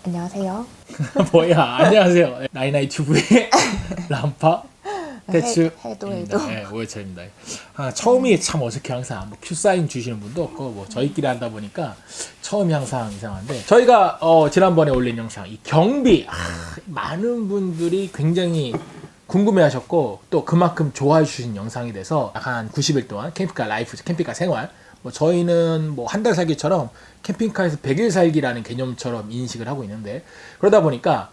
안녕하세요. 뭐야, 안녕하세요. 나이나이 튜브의 람파 대추 해도 네, 오해철입니다. 처음이 참 어색해. 항상 뭐 큐 사인 주시는 분도 없고 뭐 저희끼리 하다 보니까 처음이 항상 이상한데, 저희가 지난번에 올린 영상 이 경비 많은 분들이 굉장히 궁금해하셨고 또 그만큼 좋아해 주신 영상이 돼서 한 90일 동안 캠핑카 라이프, 캠핑카 생활, 뭐 저희는 뭐 한 달 살기처럼 캠핑카에서 100일 살기라는 개념처럼 인식을 하고 있는데, 그러다 보니까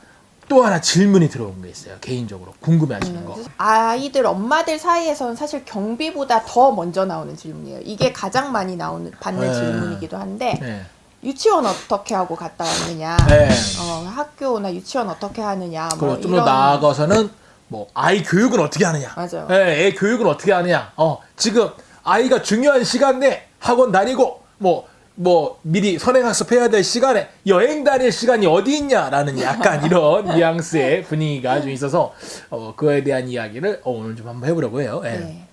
또 하나 질문이 들어온 게 있어요. 개인적으로 궁금해하시는 거. 아이들 엄마들 사이에서는 사실 경비보다 더 먼저 나오는 질문이에요. 이게 가장 많이 받는 질문이기도 한데 네. 유치원 어떻게 하고 갔다 왔느냐, 네. 학교나 유치원 어떻게 하느냐, 뭐 좀 더 나아가서는 뭐 아이 교육은 어떻게 하느냐, 맞아요. 네, 애 교육은 어떻게 하느냐, 지금 아이가 중요한 시간 내 학원 다니고 뭐 미리 선행학습 해야 될 시간에 여행 다닐 시간이 어디 있냐라는 약간 이런 뉘앙스의 분위기가 좀 있어서 그거에 대한 이야기를 오늘 좀 한번 해보려고 해요. 네. 네.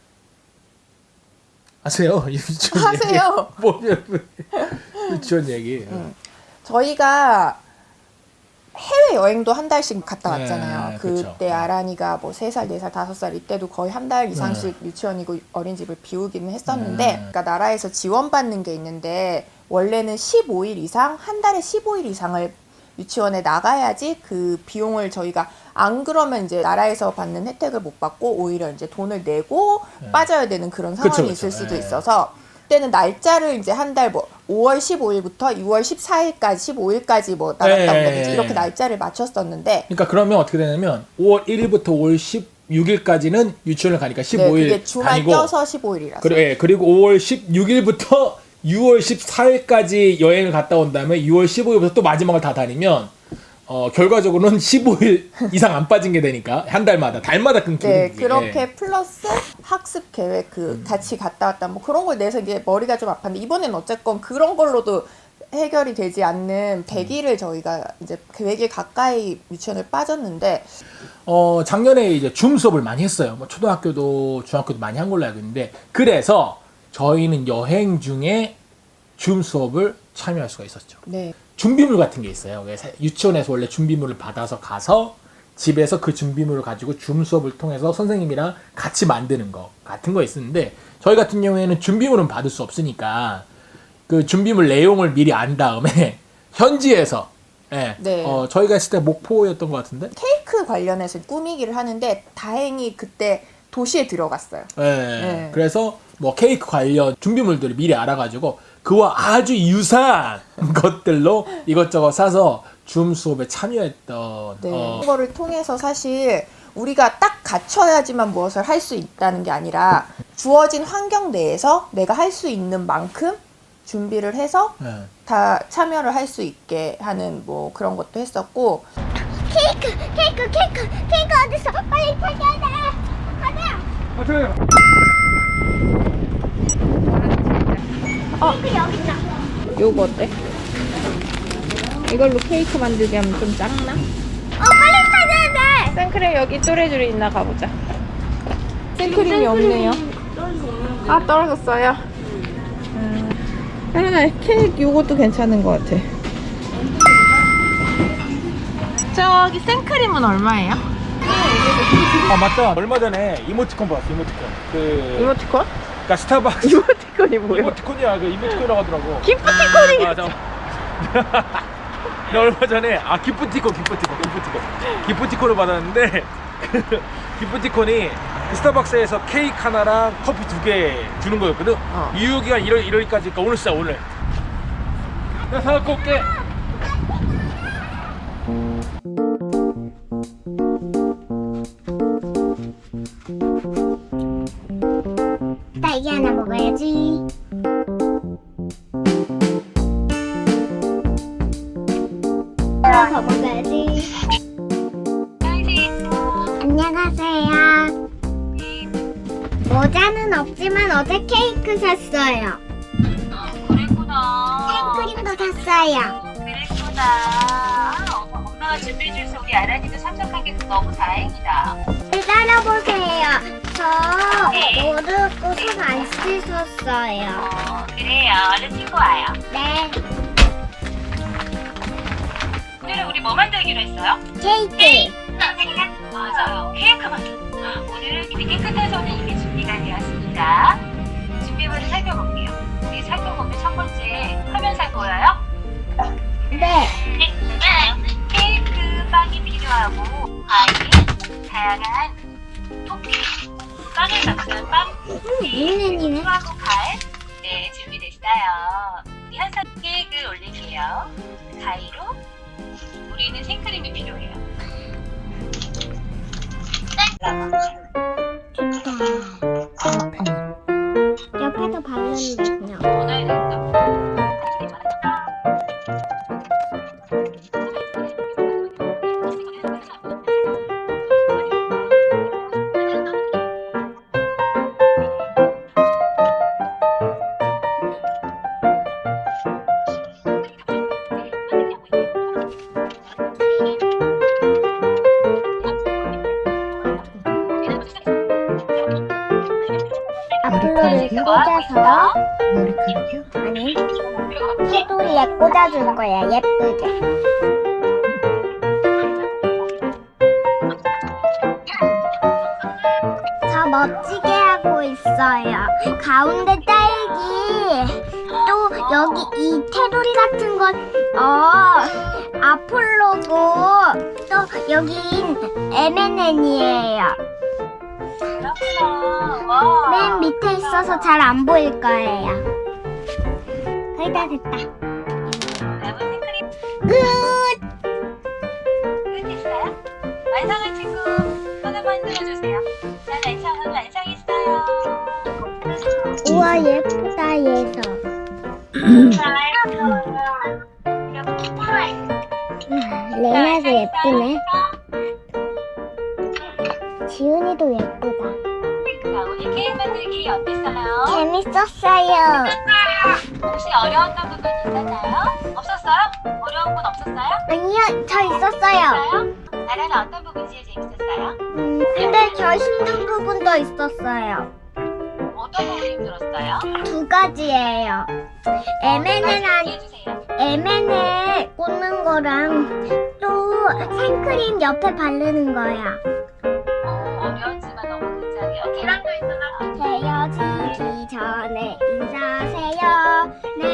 하세요. 유치원 하세요. 얘기. 뭐 유치원 얘기. 저희가 해외 여행도 한 달씩 갔다 네, 왔잖아요. 그쵸. 그때 아란이가 뭐 3살, 4살, 5살 이때도 거의 한 달 이상씩 유치원이고 어린이집을 비우기는 했었는데, 그러니까 나라에서 지원받는 게 있는데 원래는 15일 이상, 한 달에 15일 이상을 유치원에 나가야지 그 비용을 저희가, 안 그러면 이제 나라에서 받는 혜택을 못 받고 오히려 이제 돈을 내고 빠져야 되는 그런 상황이 그쵸. 있을 수도 있어서, 그때는 날짜를 이제 한 달 뭐 5월 15일부터 6월 14일까지 15일까지 뭐 나갔다 온다든지 이렇게 날짜를 맞췄었는데, 그러니까 그러면 어떻게 되냐면 5월 1일부터 5월 16일까지는 유치원을 가니까 15일 그게 주말 다니고, 껴서 15일이라서. 그리고 5월 16일부터 6월 14일까지 여행을 갔다 온 다음에 6월 15일부터 또 마지막을 다 다니면 결과적으로는 15일 이상 안 빠진 게 되니까 한 달마다 끊기는. 네, 그렇게 플러스 학습 계획 같이 갔다 왔다 뭐 그런 걸 내서 이게 머리가 좀 아팠는데, 이번엔 어쨌건 그런 걸로도 해결이 되지 않는 100일을 저희가 이제 100일 가까이 유치원을 빠졌는데, 작년에 이제 줌 수업을 많이 했어요. 뭐 초등학교도 중학교도 많이 한 걸로 알고 있는데, 그래서 저희는 여행 중에 줌 수업을 참여할 수가 있었죠. 네. 준비물 같은 게 있어요. 유치원에서 원래 준비물을 받아서 가서 집에서 그 준비물을 가지고 줌 수업을 통해서 선생님이랑 같이 만드는 거 같은 거 있었는데, 저희 같은 경우에는 준비물은 받을 수 없으니까 그 준비물 내용을 미리 안 다음에 현지에서 저희가 했을 때 목포였던 것 같은데 케이크 관련해서 꾸미기를 하는데 다행히 그때 도시에 들어갔어요. 네. 그래서 뭐 케이크 관련 준비물들을 미리 알아가지고 그와 아주 유사한 것들로 이것저것 사서 줌 수업에 참여했던. 그거를 통해서 사실 우리가 딱 갖춰야지만 무엇을 할 수 있다는 게 아니라 주어진 환경 내에서 내가 할 수 있는 만큼 준비를 해서 다 참여를 할 수 있게 하는 뭐 그런 것도 했었고. 케이크 어딨어? 빨리 찾아야 돼. 가자. 맞아요. 케이크 여기 있다. 요거 어때? 이걸로 케이크 만들기 하면 좀 작나? 빨리 찾아야 돼. 생크림 여기 또래줄이 있나 가보자. 생크림이 없네요. 떨어졌어요? 케이크 요것도 괜찮은 것 같아. 저기 생크림은 얼마예요? 맞다. 얼마 전에 이모티콘 봤어. 이모티콘? 그러니까 스타벅스 이모티콘이 뭐예요? 이모티콘이야. 그 이모티콘이라고 하더라고. 기프티콘이. 맞아. 나 얼마 전에 기프티콘을 받았는데 그 기프티콘이 스타벅스에서 케이크 하나랑 커피 2개 주는 거였거든. 유효기간 1월까지니까 그러니까 오늘 쓰자. 오늘 내가 사갖고 올게. 딸기 하나 먹어야지. 하나 더 먹어야지. 안녕하세요. 모자는 없지만 어제 케이크 샀어요. 그랬구나. 생크림도 샀어요. 그랬구나. 엄마가 준비해줘서 우리 아란이도 참석한 게 너무 다행이다. 따라보세요. 저 모르고 손 안 씻었어요. 그래요. 얼른 씻고 와요. 네. 그래, 오늘은 우리 뭐 만들기로 했어요? 케이크. 맞아요. 케이크 만들. 오늘은 비딩 끝에서는 이미 준비가 되었습니다. 준비물을 살펴볼게요. 우리 살펴보면 첫 번째 화면상 보여요? 네. 케이크 빵이 필요하고 과일, 다양한 토핑, 빵에 맞춘 빵, 무는이네. 필요하고 과일, 네 준비됐어요. 우리 현상 케이크를 올릴게요. 가위로 우리는 생크림이 필요해요. 옆에도 바르는 거군요. 오늘 됐다. 앞으로를 꽂아서 머리카락이요? 아니 테두리에 꽂아줄 거야 예쁘게. 저 멋지게 하고 있어요. 가운데 딸기 또 여기 이 테두리 같은 건 아폴로고 또 여긴 M&M이에요. 그렇구나. 와. 맨 밑에 있어서 잘 안 보일 거예요. 거의 다 됐다. 여러분 생크림 끝! 끝했어요? 완성한 친구 손을 만들어주세요. 난 완성했어요. 우와 예쁘다 얘서. 레나도 예쁘네. 지훈이도 예쁘다. 자, 오늘 게임 만들기 어땠어요? 재밌었어요. 혹시 어려웠던 부분 있었나요? 없었어요? 어려운 건 없었어요? 아니요, 저 있었어요. 있어요? 나라는 어떤 부분이 제일 재밌었어요? 근데 저 힘든 부분도 있었어요. 어떤 부분이 힘들었어요? 두 가지예요. 얘기해주세요. M&M 꽂는 거랑 또 생크림 옆에 바르는 거야. 어려웠지만 너무 굉장히 계란도 있잖아. 헤어지기 전에 인사하세요. 네.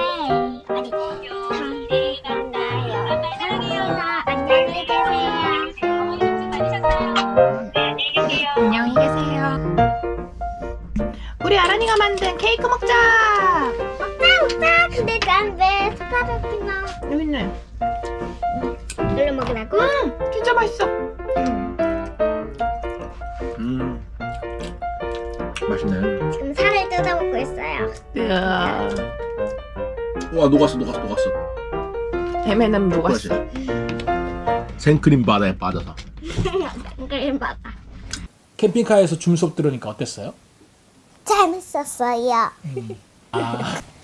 아니, 다음에 만나요. 사랑해요. 안녕히 계세요. 어머니 점심 받으셨어요? 네, 안녕히 계세요. 안녕히 계세요. 우리 아란이가 만든 케이크 먹자. 먹자. 근데 난 왜 스파게티나 여기 있네. 이걸로 먹으라고? 진짜 맛있어. 맛있네. 지금 살을 뜯어 먹고 있어요. 이야. 와 녹았어. M&M 녹았어. 생크림 바다에 빠져서. 생크림 봐봐. 캠핑카에서 줌 수업 들으니까 어땠어요? 재밌었어요.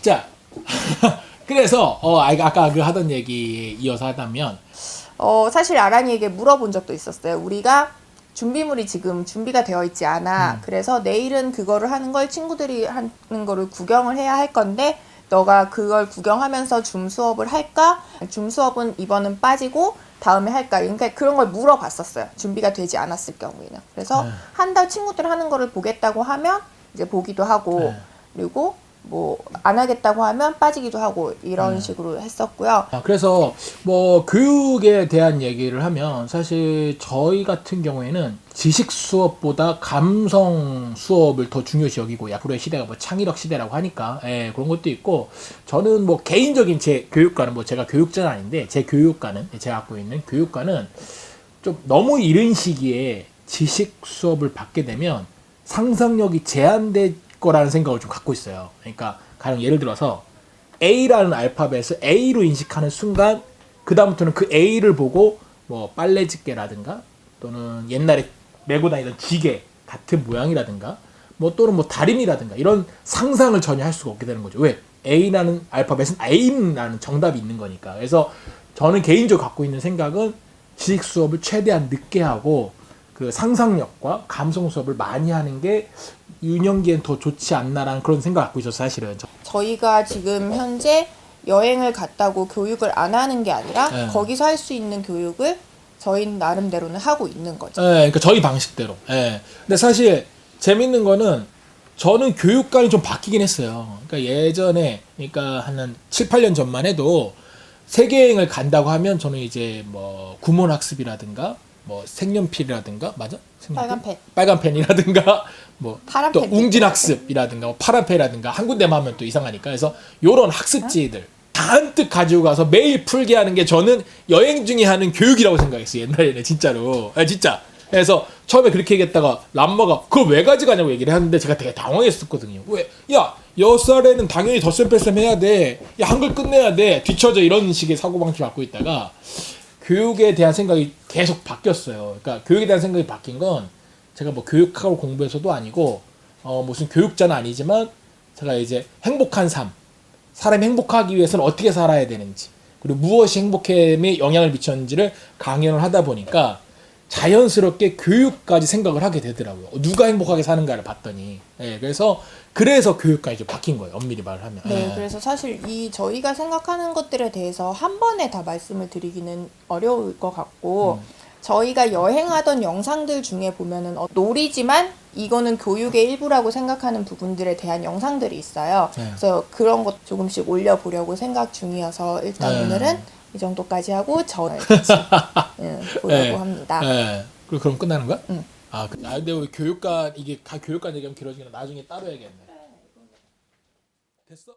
자 그래서 아까 그 하던 얘기 이어서 하자면 사실 아란이에게 물어본 적도 있었어요. 우리가 준비물이 지금 준비가 되어 있지 않아. 그래서 내일은 그거를 하는 걸 친구들이 하는 거를 구경을 해야 할 건데 너가 그걸 구경하면서 줌 수업을 할까? 줌 수업은 이번은 빠지고 다음에 할까? 그러니까 그런 걸 물어봤었어요. 준비가 되지 않았을 경우에는. 그래서 네. 한 달 친구들 하는 거를 보겠다고 하면 이제 보기도 하고 네. 그리고 뭐 안 하겠다고 하면 빠지기도 하고 이런 식으로 했었고요. 그래서 뭐 교육에 대한 얘기를 하면 사실 저희 같은 경우에는 지식 수업보다 감성 수업을 더 중요시 여기고 앞으로의 시대가 뭐 창의력 시대라고 하니까 그런 것도 있고 저는 뭐 개인적인 제 교육과는 뭐 제가 교육자는 아닌데 제 교육과는 제가 갖고 있는 교육과는 좀 너무 이른 시기에 지식 수업을 받게 되면 상상력이 제한될 거라는 생각을 좀 갖고 있어요. 그러니까 가령 예를 들어서 A라는 알파벳을 A로 인식하는 순간 그 다음부터는 그 A를 보고 뭐 빨래집게라든가 또는 옛날에 메고 다니던 지게 같은 모양이라든가 뭐 또는 뭐 다림이라든가 이런 상상을 전혀 할 수가 없게 되는 거죠. 왜? A라는 알파벳은 A라는 정답이 있는 거니까. 그래서 저는 개인적으로 갖고 있는 생각은 지식 수업을 최대한 늦게 하고 그 상상력과 감성 수업을 많이 하는 게 유년기엔 더 좋지 않나라는 그런 생각을 갖고 있어서 사실은 저희가 지금 현재 여행을 갔다고 교육을 안 하는 게 아니라 네. 거기서 할 수 있는 교육을 저희 나름대로는 하고 있는 거죠. 그러니까 저희 방식대로. 근데 사실 재밌는 거는 저는 교육관이 좀 바뀌긴 했어요. 그러니까 예전에, 그러니까 한 7, 8년 전만 해도 세계여행을 간다고 하면 저는 이제 뭐 구몬학습이라든가 뭐 색연필이라든가 맞아? 색연필? 빨간 펜. 빨간 펜이라든가 뭐 파란 또 펜도 웅진학습이라든가 뭐 파란 펜이라든가 한 군데만 하면 또 이상하니까 그래서 요런 학습지들 잔뜩 가지고 가서 매일 풀게 하는 게 저는 여행 중에 하는 교육이라고 생각했어요. 옛날에는 진짜로. 진짜. 그래서 처음에 그렇게 얘기했다가 람마가 그걸 왜 가져가냐고 얘기를 하는데 제가 되게 당황했었거든요. 왜? 야 6살에는 당연히 덧셈 뺄셈 해야 돼. 야 한글 끝내야 돼. 뒤쳐져 이런 식의 사고방식을 갖고 있다가 교육에 대한 생각이 계속 바뀌었어요. 그러니까 교육에 대한 생각이 바뀐 건 제가 뭐 교육학을 공부해서도 아니고 무슨 교육자는 아니지만 제가 이제 행복한 삶, 사람이 행복하기 위해서는 어떻게 살아야 되는지 그리고 무엇이 행복함에 영향을 미쳤는지를 강연을 하다 보니까 자연스럽게 교육까지 생각을 하게 되더라고요. 누가 행복하게 사는가를 봤더니. 그래서 교육까지 좀 바뀐 거예요. 엄밀히 말을 하면. 네, 그래서 사실 저희가 생각하는 것들에 대해서 한 번에 다 말씀을 드리기는 어려울 것 같고 저희가 여행하던 영상들 중에 보면은 놀이지만 이거는 교육의 일부라고 생각하는 부분들에 대한 영상들이 있어요. 그래서 그런 것 조금씩 올려보려고 생각 중이어서 일단 오늘은 이 정도까지 하고 저를 같이 보려고 합니다. 그럼 끝나는 거야? 응. 근데 우리 교육관 이게 교육관 얘기하면 길어지니까 나중에 따로 해야겠네. 됐어?